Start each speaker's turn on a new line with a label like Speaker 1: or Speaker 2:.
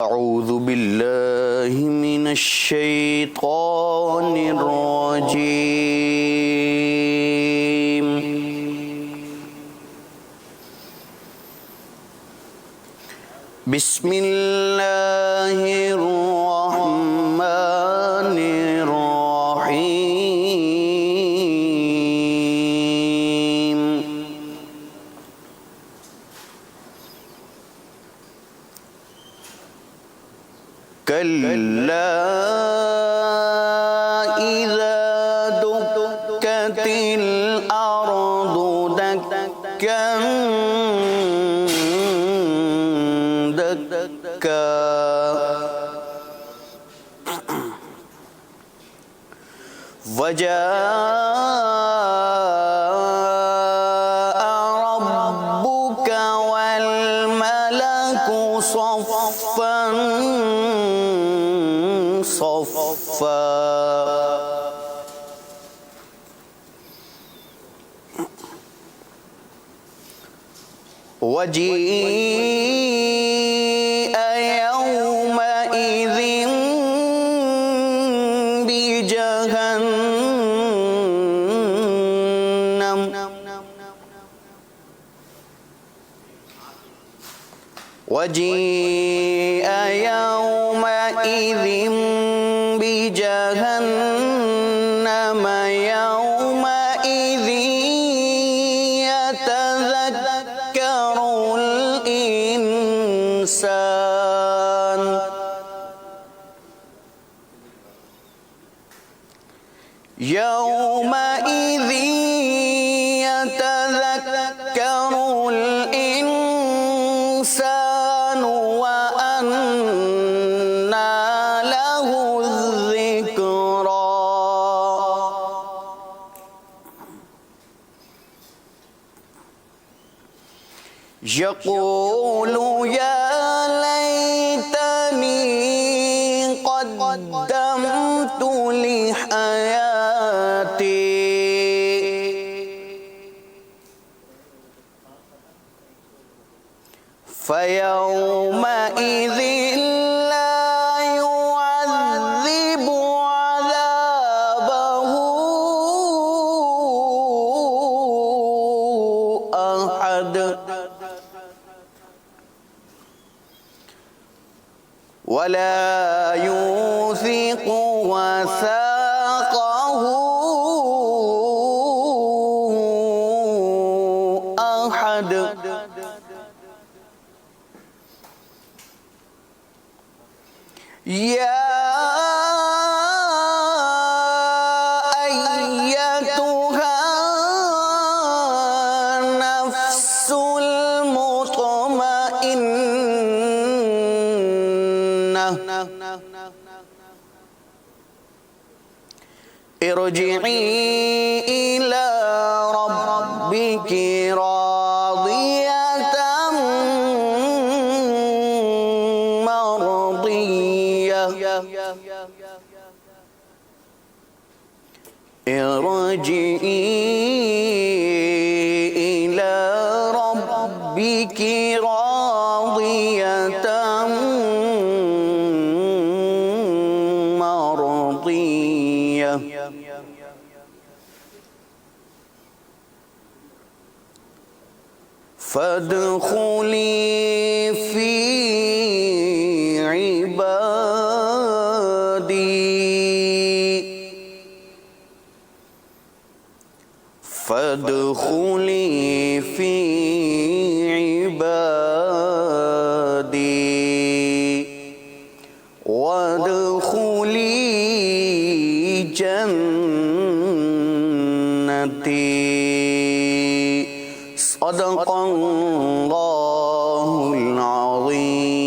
Speaker 1: أعوذ بالله من الشيطان الرجيم. بسم الله الرحمن الرحيم. كلا إذا دكت الأرض دكا دكا وجاء ربك والملك صفا صفا وجيء يومئذ بجهنم وجيء يومئذ بجهنم يومئذ يتذكر الإنسان يومئذ يتذكر الإنسان وأنى له الذكرى يقول يا ليتني قدمت لحياتي فيومئذ لا يعذب عذابه أحد ولا يوثق وثاقه أحد يا أيتها النفس المطمئنة ارجعي إلى ربك راضية مرضية ارجعي إلى ربك راضية مرضية فادخلي في عبادي فادخلي في عبادي وادخلي جنتي صدق الله العظيم.